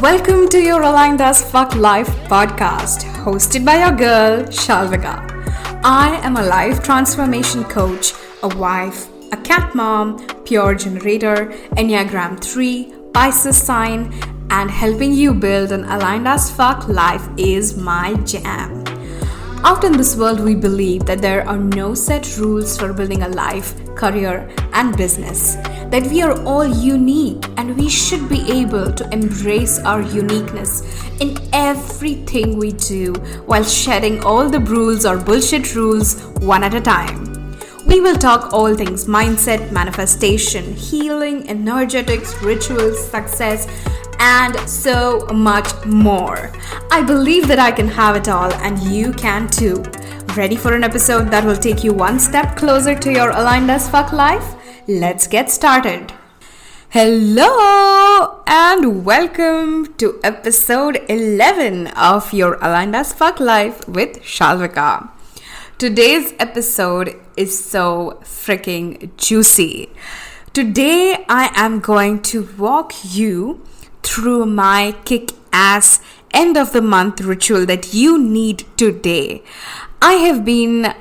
Welcome to your Aligned as Fuck Life podcast, hosted by your girl, Shalvika. I am a life transformation coach, a wife, a cat mom, pure generator, Enneagram 3, Pisces sign, and helping you build an aligned as fuck life is my jam. Often in this world, we believe that there are no set rules for building a life, career, and business. That we are all unique and we should be able to embrace our uniqueness in everything we do while shedding all the rules or bullshit rules one at a time. We will talk all things mindset, manifestation, healing, energetics, rituals, success, and so much more. I believe that I can have it all and you can too. Ready for an episode that will take you one step closer to your aligned as fuck life? Let's get started. Hello and welcome to episode 11 of your Aligned as Fuck Life with Shalvika. Today's episode is so freaking juicy. Today I am going to walk you through my Kickass end of the month ritual that you need today. I have been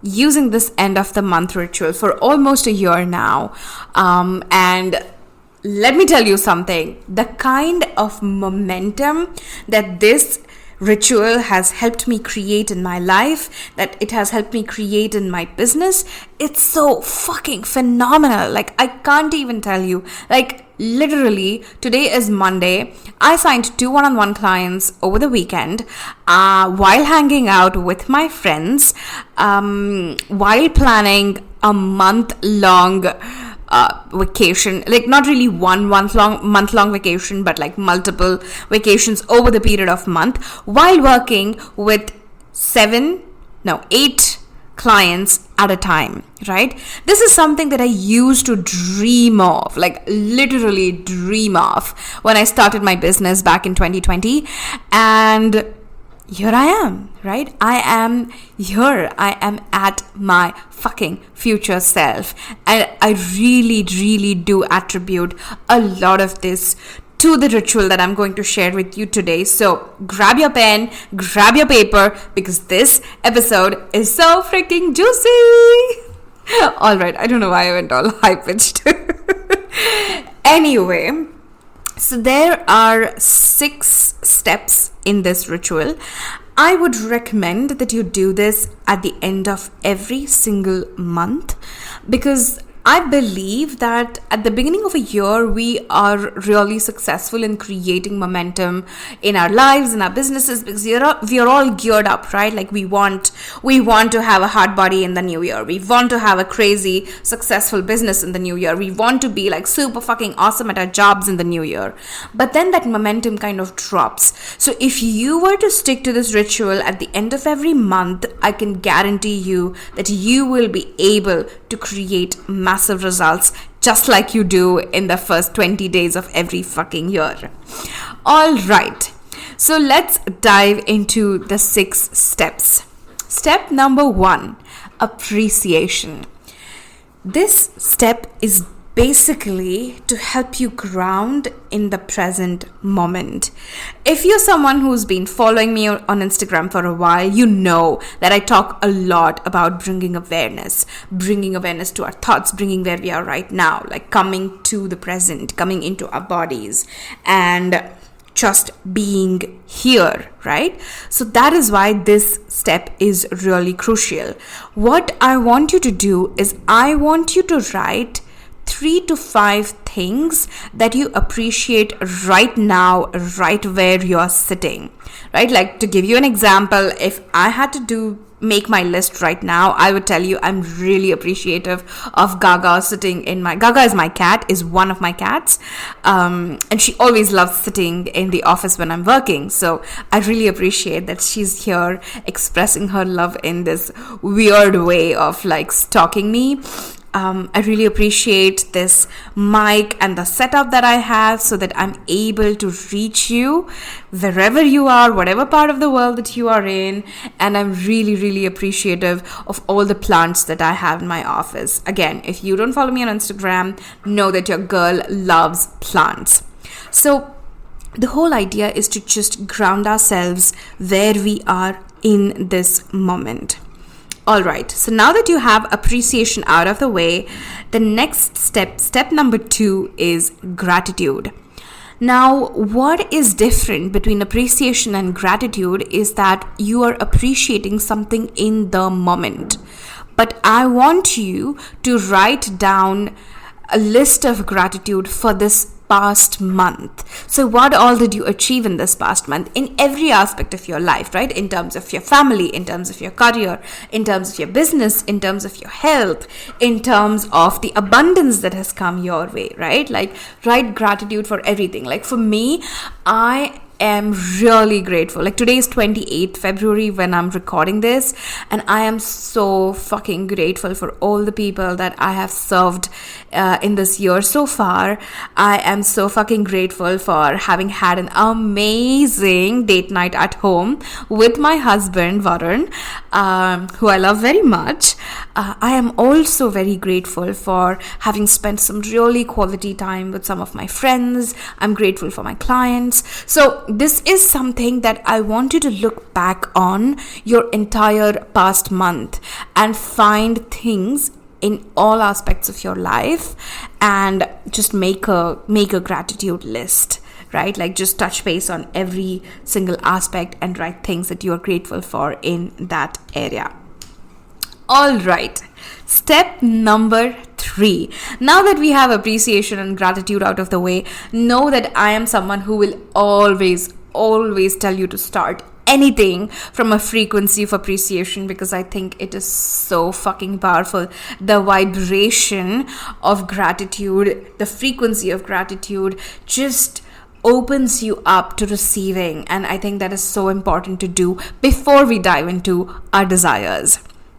using this end of the month ritual for almost a year now, and let me tell you something, the kind of momentum that this ritual has helped me create in my life, that it has helped me create in my business, it's so fucking phenomenal. Like, I can't even tell you. Like, literally, today is Monday. I signed 2 one-on-one clients over the weekend while hanging out with my friends, while planning a month-long vacation, like not really one month-long vacation, but like multiple vacations over the period of month, while working with 8 clients at a time, right? This is something that I used to dream of, like literally dream of when I started my business back in 2020, and here I am, right? I am here. I am at my fucking future self. And I really, really do attribute a lot of this to the ritual that I'm going to share with you today. So grab your pen, grab your paper, because this episode is so freaking juicy. All right. I don't know why I went all high-pitched. Anyway, so there are 6 steps in this ritual. I would recommend that you do this at the end of every single month, because I believe that at the beginning of a year, we are really successful in creating momentum in our lives, in our businesses, because we are all geared up, right? Like we want to have a hard body in the new year. We want to have a crazy successful business in the new year. We want to be like super fucking awesome at our jobs in the new year. But then that momentum kind of drops. So if you were to stick to this ritual at the end of every month, I can guarantee you that you will be able to create massive results just like you do in the first 20 days of every fucking year. All right. So let's dive into the 6 steps. Step number 1, appreciation. This step is basically to help you ground in the present moment. If you're someone who's been following me on Instagram for a while, you know that I talk a lot about bringing awareness to our thoughts, bringing where we are right now, like coming to the present, coming into our bodies, and just being here, right? So that is why this step is really crucial. What I want you to do is I want you to write 3 to 5 things that you appreciate right now, right where you're sitting, right? Like, to give you an example, if I had to make my list right now, I would tell you I'm really appreciative of Gaga sitting in my... Gaga is one of my cats, and she always loves sitting in the office when I'm working. So I really appreciate that she's here expressing her love in this weird way of like stalking me. I really appreciate this mic and the setup that I have so that I'm able to reach you wherever you are, whatever part of the world that you are in. And I'm really, really appreciative of all the plants that I have in my office. Again, if you don't follow me on Instagram, know that your girl loves plants. So The whole idea is to just ground ourselves where we are in this moment. All right, so now that you have appreciation out of the way, the next step number 2, is gratitude. Now, what is different between appreciation and gratitude is that you are appreciating something in the moment. But I want you to write down a list of gratitude for this past month. So what all did you achieve in this past month in every aspect of your life, right? In terms of your family, in terms of your career, in terms of your business, in terms of your health, in terms of the abundance that has come your way, right? Like, write gratitude for everything. Like, for me, I am really grateful. Like, today is 28th February when I'm recording this, and I am so fucking grateful for all the people that I have served in this year so far. I am so fucking grateful for having had an amazing date night at home with my husband Varun, who I love very much. I am also very grateful for having spent some really quality time with some of my friends. I'm grateful for my clients. So this is something that I want you to look back on your entire past month and find things in all aspects of your life and just make a gratitude list, right? Like, just touch base on every single aspect and write things that you are grateful for in that area. All right, step number 3. Now that we have appreciation and gratitude out of the way, know that I am someone who will always tell you to start anything from a frequency of appreciation, because I think it is so fucking powerful. The vibration of gratitude, the frequency of gratitude just opens you up to receiving, and I think that is so important to do before we dive into our desires.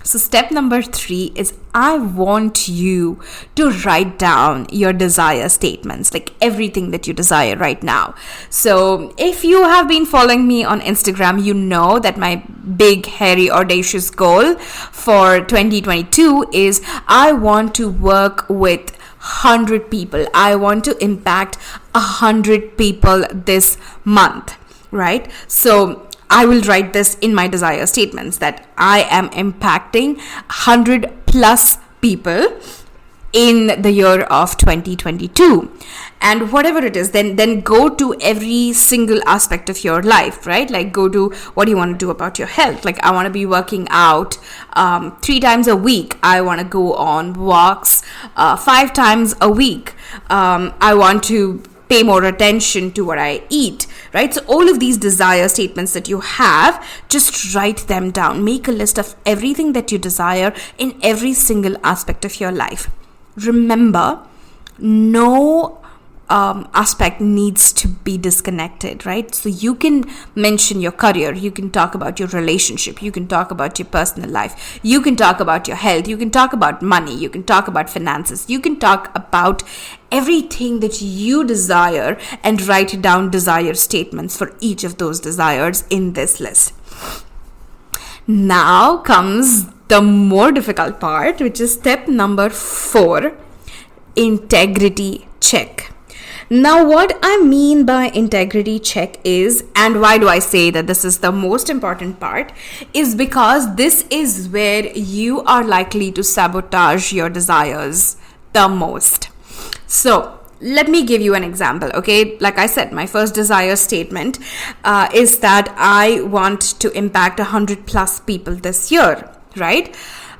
So step number 3 is, I want you to write down your desire statements, like everything that you desire right now. So if you have been following me on Instagram, you know that my big, hairy, audacious goal for 2022 is I want to work with 100 people. I want to impact 100 people this month, right? So I will write this in my desire statements that I am impacting 100 plus people in the year of 2022. And whatever it is, then go to every single aspect of your life, right? Like, go to what you want to do about your health. Like, I want to be working out 3 times a week. I want to go on walks 5 times a week. I want to pay more attention to what I eat, right? So all of these desire statements that you have, just write them down. Make a list of everything that you desire in every single aspect of your life. Remember, no aspect needs to be disconnected, right? So you can mention your career, you can talk about your relationship, you can talk about your personal life, you can talk about your health, you can talk about money, you can talk about finances, you can talk about everything that you desire and write down desire statements for each of those desires in this list. Now comes the more difficult part, which is step number 4, integrity check. Now, what I mean by integrity check is, and why do I say that this is the most important part, is because this is where you are likely to sabotage your desires the most. So, let me give you an example, okay? Like I said, my first desire statement is that I want to impact 100 plus people this year, right?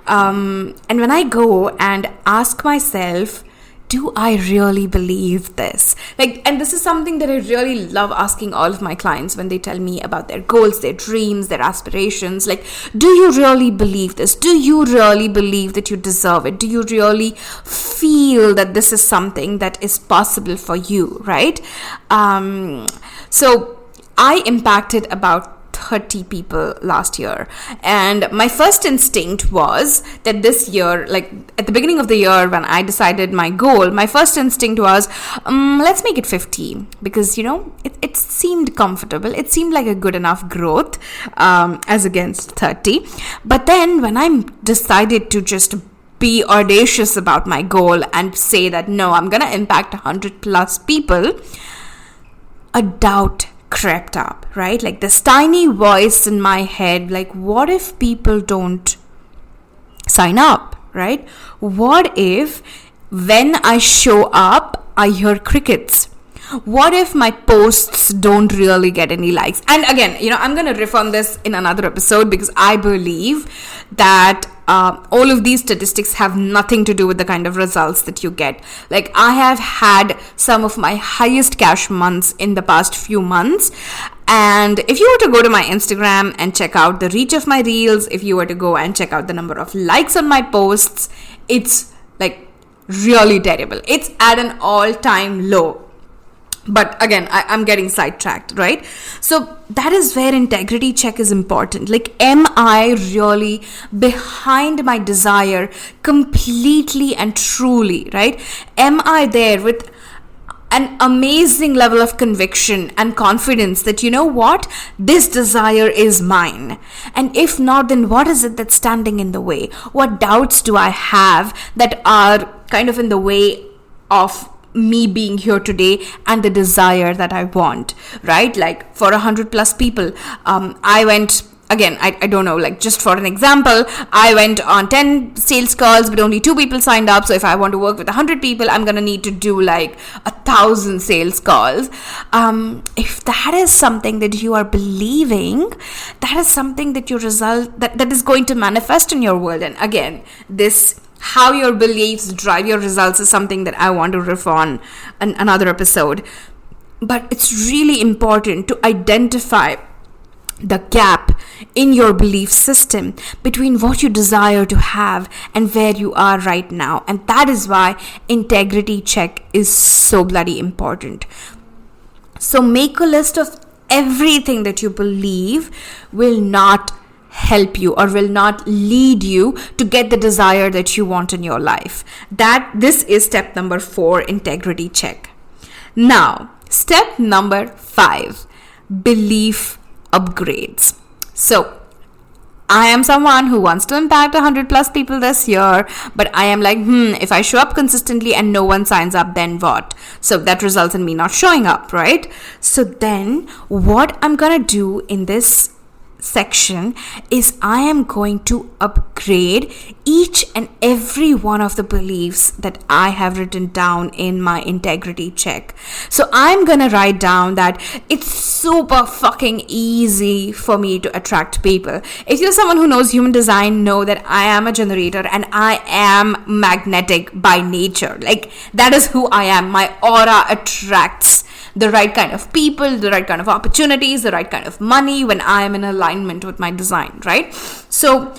And when I go and ask myself, do I really believe this? And this is something that I really love asking all of my clients when they tell me about their goals, their dreams, their aspirations. Do you really believe this? Do you really believe that you deserve it? Do you really feel that this is something that is possible for you, right? So I impacted about 30 people last year, and my first instinct was that this year, at the beginning of the year when I decided my goal, my first instinct was let's make it 50, because it seemed comfortable, it seemed like a good enough growth as against 30. But then when I decided to just be audacious about my goal and say that no, I'm gonna impact 100 plus people, a doubt crept up, right? Like this tiny voice in my head, like, what if people don't sign up, right? What if when I show up, I hear crickets? What if my posts don't really get any likes? And again, I'm going to riff on this in another episode, because I believe that all of these statistics have nothing to do with the kind of results that you get. Like, I have had some of my highest cash months in the past few months. And if you were to go to my Instagram and check out the reach of my reels, if you were to go and check out the number of likes on my posts, it's like really terrible. It's at an all-time low. But again, I'm getting sidetracked, right? So that is where integrity check is important. Like, am I really behind my desire completely and truly, right? Am I there with an amazing level of conviction and confidence that, what, this desire is mine? And if not, then what is it that's standing in the way? What doubts do I have that are kind of in the way of me being here today and the desire that I want, right? Like, for 100+ people, I went, again, I don't know, like, just for an example, I went on 10 sales calls, but only 2 people signed up. So if I want to work with 100 people, I'm going to need to do like 1,000 sales calls. If that is something that you are believing, that is something that that is going to manifest in your world. And again, this how your beliefs drive your results is something that I want to riff on in another episode. But it's really important to identify the gap in your belief system between what you desire to have and where you are right now. And that is why integrity check is so bloody important. So make a list of everything that you believe will not help you or will not lead you to get the desire that you want in your life. This is step number 4, integrity check. Now, step number 5, belief upgrades. So, I am someone who wants to impact 100+ people this year, but I am like, if I show up consistently and no one signs up, then what? So that results in me not showing up, right? So then what I'm gonna do in this section is I am going to upgrade each and every one of the beliefs that I have written down in my integrity check. So I'm gonna write down that it's super fucking easy for me to attract people. If you're someone who knows human design, know that I am a generator and I am magnetic by nature. Like, that is who I am. My aura attracts the right kind of people, the right kind of opportunities, the right kind of money when I am in alignment with my design, right? So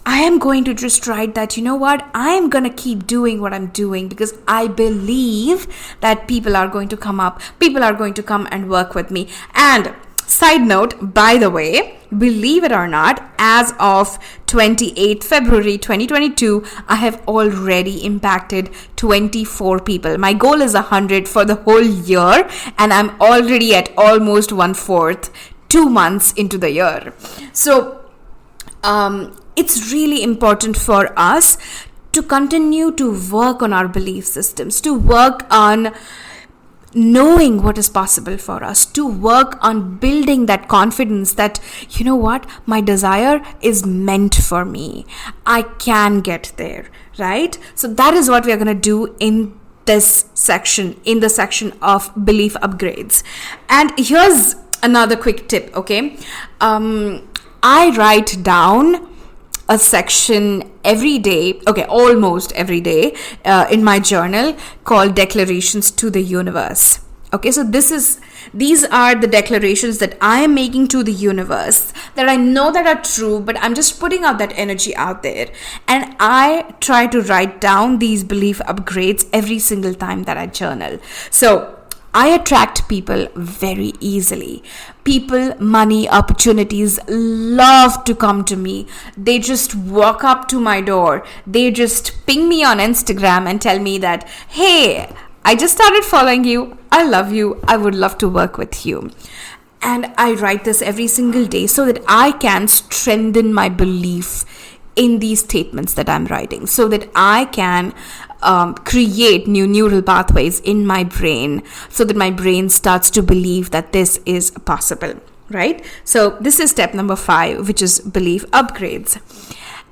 I am going to just write that, I am going to keep doing what I'm doing because I believe that people are going to come up, people are going to come and work with me. And side note, by the way, believe it or not, as of 28th February 2022, I have already impacted 24 people. My goal is 100 for the whole year, and I'm already at almost 1/4, 2 months into the year. So, it's really important for us to continue to work on our belief systems, to work on knowing what is possible for us, to work on building that confidence that, my desire is meant for me. I can get there, right? So that is what we are going to do in this section, in the section of belief upgrades. And here's another quick tip, okay? I write down a section every day, almost every day, in my journal called Declarations to the Universe. Okay, so these are the declarations that I am making to the universe that I know that are true, but I'm just putting out that energy out there. And I try to write down these belief upgrades every single time that I journal. So I attract people very easily. People, money, opportunities love to come to me. They just walk up to my door. They just ping me on Instagram and tell me that, hey, I just started following you. I love you. I would love to work with you. And I write this every single day so that I can strengthen my belief in these statements that I'm writing, so that I can create new neural pathways in my brain so that my brain starts to believe that this is possible, right? So this is step number 5, which is belief upgrades.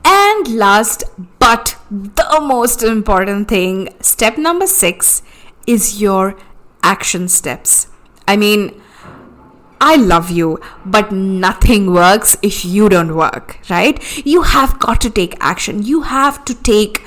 And last but the most important thing, step number 6 is your action steps. I mean, I love you, but nothing works if you don't work, right? You have got to take action. You have to take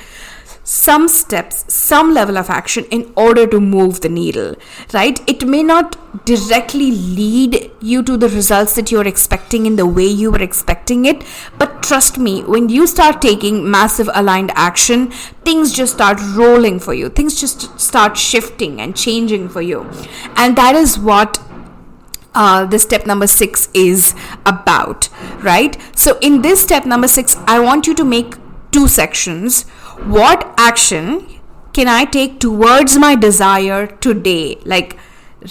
some steps, some level of action in order to move the needle, right? It may not directly lead you to the results that you're expecting in the way you were expecting it, but trust me, when you start taking massive aligned action, things just start rolling for you. Things just start shifting and changing for you. And that is what this step number 6 is about, right? So in this step number 6, I want you to make 2 sections. What action can I take towards my desire today, like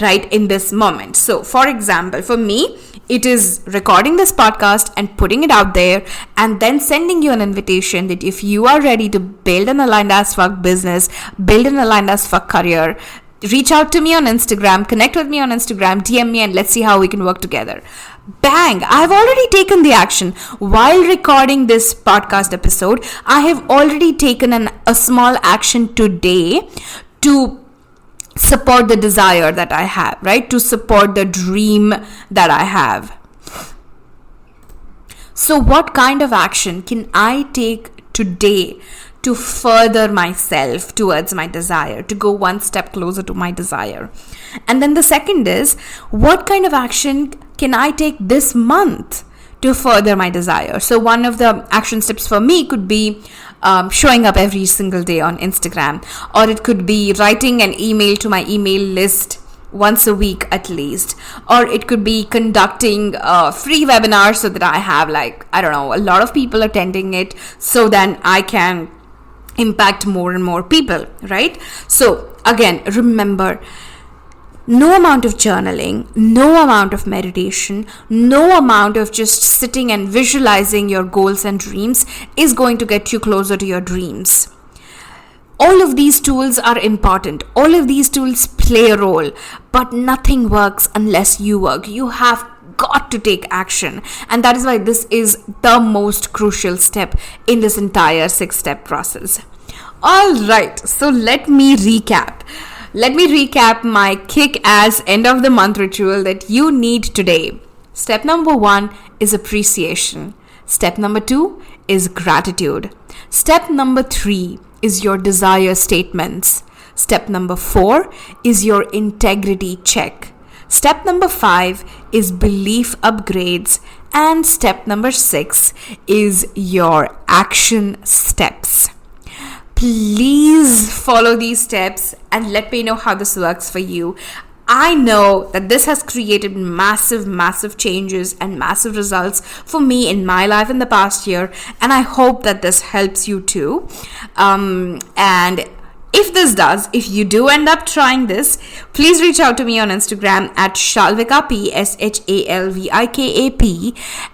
right in this moment? So for example, for me, it is recording this podcast and putting it out there and then sending you an invitation that if you are ready to build an aligned as fuck business, build an aligned as fuck career, reach out to me on Instagram, connect with me on Instagram, DM me, and let's see how we can work together. Bang! I've already taken the action. While recording this podcast episode, I have already taken a small action today to support the desire that I have, right? To support the dream that I have. So what kind of action can I take today to further myself towards my desire, to go one step closer to my desire? And then the second is, what kind of action can I take this month to further my desire? So one of the action steps for me could be showing up every single day on Instagram, or it could be writing an email to my email list once a week at least, or it could be conducting a free webinar so that I have a lot of people attending it, so then I can impact more and more people, right? So again, remember, no amount of journaling, no amount of meditation, no amount of just sitting and visualizing your goals and dreams is going to get you closer to your dreams. All of these tools are important. All of these tools play a role, but nothing works unless you work. You have got to take action, and that is why this is the most crucial step in this entire 6-step process. All right, so let me recap my kick-ass end of the month ritual that you need today. Step number 1 is appreciation. Step number 2 is gratitude. Step number 3 is your desire statements. Step number 4 is your integrity check. Step number 5 is belief upgrades. And step number 6 is your action steps. Please follow these steps and let me know how this works for you. I know that this has created massive changes and massive results for me in my life in the past year, and I hope that this helps you too. And if you do end up trying this, please reach out to me on Instagram at Shalvikap, SHALVIKAP,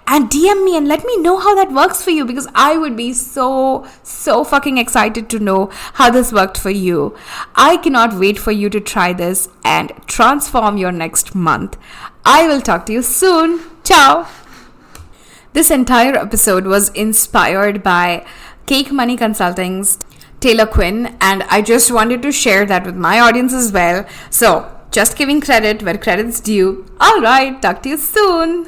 and DM me and let me know how that works for you, because I would be so fucking excited to know how this worked for you. I cannot wait for you to try this and transform your next month. I will talk to you soon. Ciao. This entire episode was inspired by Cake Money Consulting's Taylor Quinn, and I just wanted to share that with my audience as well. So, just giving credit where credit's due. Alright, talk to you soon.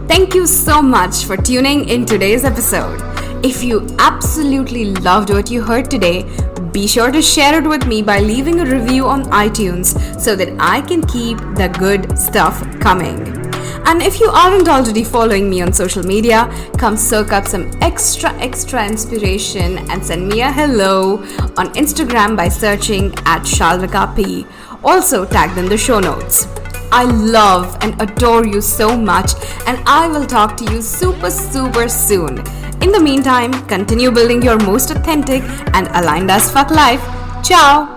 Thank you so much for tuning in today's episode. If you absolutely loved what you heard today, be sure to share it with me by leaving a review on iTunes so that I can keep the good stuff coming. And if you aren't already following me on social media, come soak up some extra inspiration and send me a hello on Instagram by searching at Shalvikap. Also tagged in the show notes. I love and adore you so much, and I will talk to you super soon. In the meantime, continue building your most authentic and aligned as fuck life. Ciao!